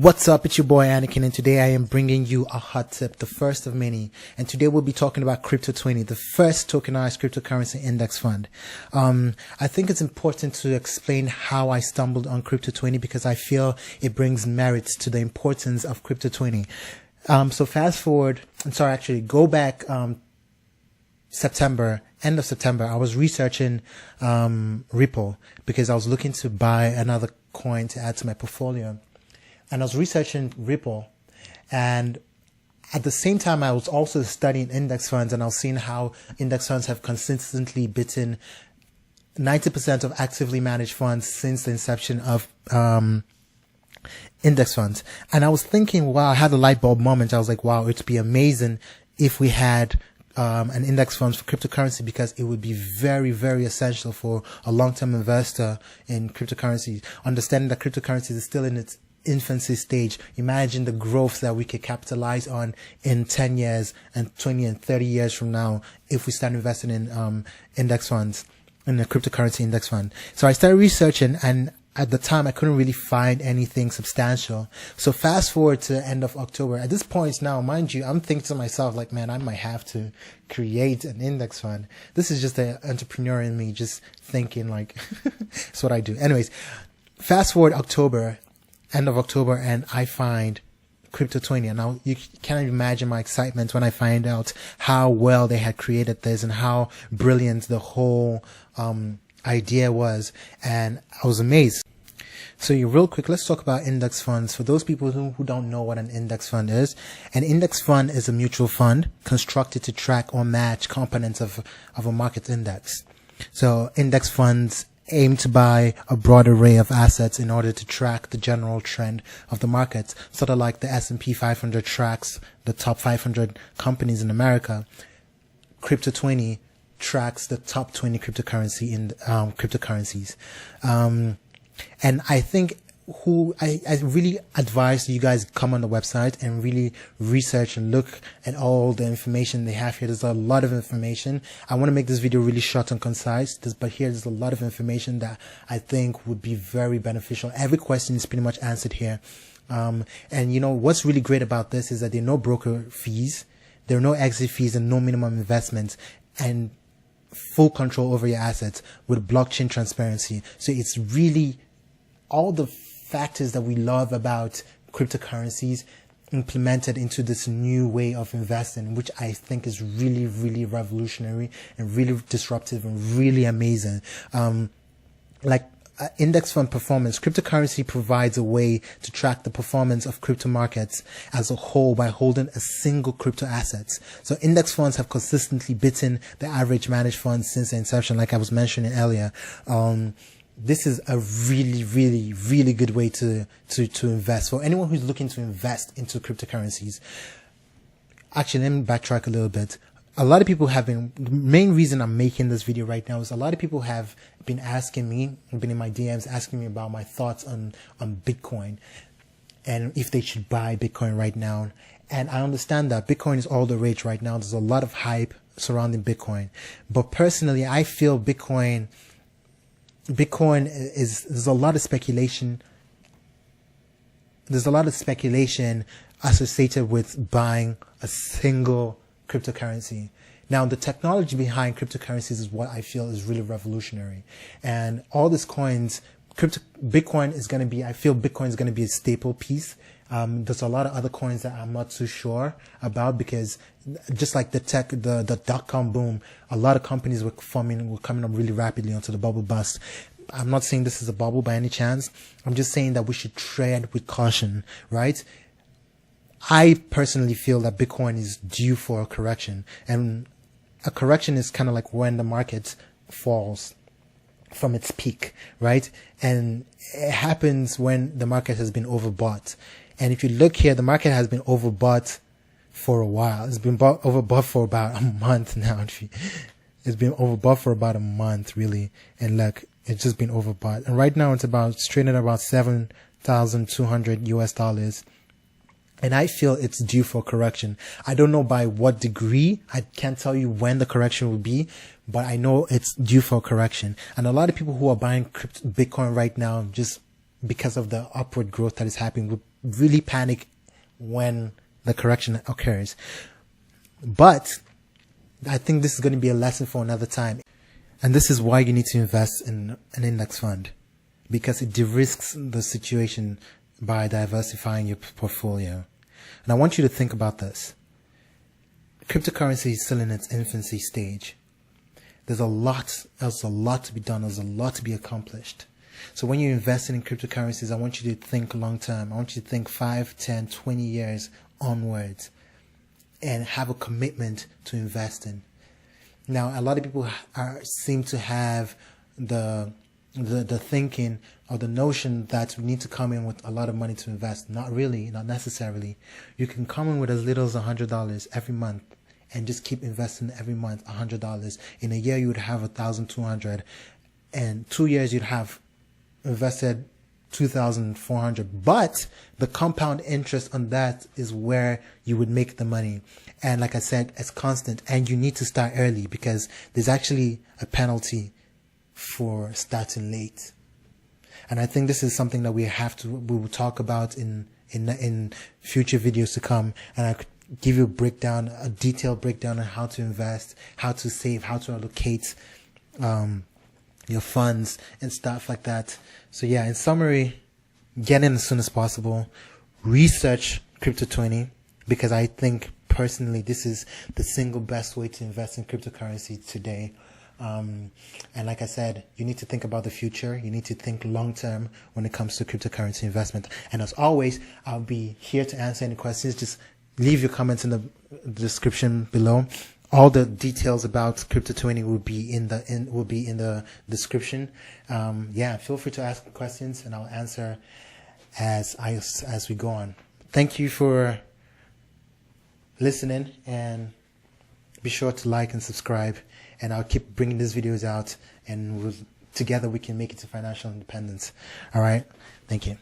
What's up? It's your boy Anakin, and today I am bringing you a hot tip, the first of many. And today we'll be talking about Crypto 20, the first tokenized cryptocurrency index fund. I think it's important to explain how I stumbled on Crypto 20 because I feel it brings merits to the importance of Crypto 20. So fast forward, go back September, end of September, I was researching Ripple because I was looking to buy another coin to add to my portfolio. And I was researching Ripple, and at the same time, I was also studying index funds, and I was seeing how index funds have consistently beaten 90% of actively managed funds since the inception of index funds. And I was thinking, wow, I had a light bulb moment. I was like, wow, it'd be amazing if we had an index fund for cryptocurrency, because it would be very, very essential for a long-term investor in cryptocurrency. Understanding that cryptocurrency is still in its infancy stage. Imagine the growth that we could capitalize on in 10 years and 20 and 30 years from now if we start investing in index funds, in a cryptocurrency index fund. So I started researching, and at the time I couldn't really find anything substantial. So fast forward to the end of October. At this point now, mind you, I'm thinking to myself, like, man, I might have to create an index fund. This is just the entrepreneur in me just thinking, like, that's what I do. Anyways, fast forward end of October, and I find Crypto 20. And now you can't imagine my excitement when I find out how well they had created this and how brilliant the whole idea was. And I was amazed. So real quick, let's talk about index funds. For those people who don't know what an index fund is, an index fund is a mutual fund constructed to track or match components of a market index. So index funds aim to buy a broad array of assets in order to track the general trend of the market, sort of like the S&P 500 tracks the top 500 companies in America. Crypto 20 tracks the top 20 cryptocurrencies. And I think I really advise you guys come on the website and really research and look at all the information they have here. There's a lot of information. I want to make this video really short and concise, but here's a lot of information that I think would be very beneficial. Every question is pretty much answered here. And you know, what's really great about this is that there are no broker fees, there are no exit fees, and no minimum investments, and full control over your assets with blockchain transparency. So it's really all the factors that we love about cryptocurrencies implemented into this new way of investing, which I think is really, really revolutionary and really disruptive and really amazing. Index fund performance, cryptocurrency provides a way to track the performance of crypto markets as a whole by holding a single crypto asset. So index funds have consistently beaten the average managed fund since the inception, like I was mentioning earlier. This is a really, really, really good way to invest for anyone who's looking to invest into cryptocurrencies. Actually, let me backtrack a little bit. A lot of people the main reason I'm making this video right now is a lot of people have been asking me, been in my DMs asking me about my thoughts on Bitcoin and if they should buy Bitcoin right now. And I understand that Bitcoin is all the rage right now. There's a lot of hype surrounding Bitcoin. But personally, I feel Bitcoin there's a lot of speculation. There's a lot of speculation associated with buying a single cryptocurrency. Now, the technology behind cryptocurrencies is what I feel is really revolutionary. And all these coins, Bitcoin is going to be, I feel Bitcoin is going to be a staple piece. There's a lot of other coins that I'm not too sure about, because just like the dot-com boom, a lot of companies were coming up really rapidly onto the bubble bust. I'm not saying this is a bubble by any chance. I'm just saying that we should tread with caution, right? I personally feel that Bitcoin is due for a correction, and a correction is kind of like when the market falls from its peak, right? And it happens when the market has been overbought. And if you look here, the market has been overbought for a while. It's been overbought for about a month now. It's been overbought for about a month, really. And look, it's just been overbought. And right now it's trading at about $7,200 US. And I feel it's due for correction. I don't know by what degree. I can't tell you when the correction will be, but I know it's due for correction. And a lot of people who are buying Bitcoin right now, just because of the upward growth that is happening, really panic when the correction occurs. But I think this is going to be a lesson for another time. And this is why you need to invest in an index fund, because it de-risks the situation by diversifying your portfolio. And I want you to think about this. Cryptocurrency is still in its infancy stage. There's a lot to be done. There's a lot to be accomplished. So when you're investing in cryptocurrencies, I want you to think long term. I want you to think 5, 10, 20 years onwards and have a commitment to investing. Now, a lot of people seem to have the thinking or the notion that we need to come in with a lot of money to invest. Not really, not necessarily. You can come in with as little as $100 every month and just keep investing every month $100. In a year, you would have $1,200, and 2 years you'd have invested $2,400. But the compound interest on that is where you would make the money. And like I said, it's constant, and you need to start early because there's actually a penalty for starting late. And I think this is something that we will talk about in future videos to come. And I could give you a detailed breakdown on how to invest, how to save, how to allocate your funds and stuff like that. So yeah, in summary, get in as soon as possible. Research Crypto20, because I think personally this is the single best way to invest in cryptocurrency today. And like I said, you need to think about the future. You need to think long term when it comes to cryptocurrency investment. And as always, I'll be here to answer any questions. Just leave your comments in the description below. All the details about Crypto20 will be in the description. Yeah, feel free to ask questions and I'll answer as we go on. Thank you for listening, and be sure to like and subscribe, and I'll keep bringing these videos out, and together we can make it to financial independence. All right. Thank you.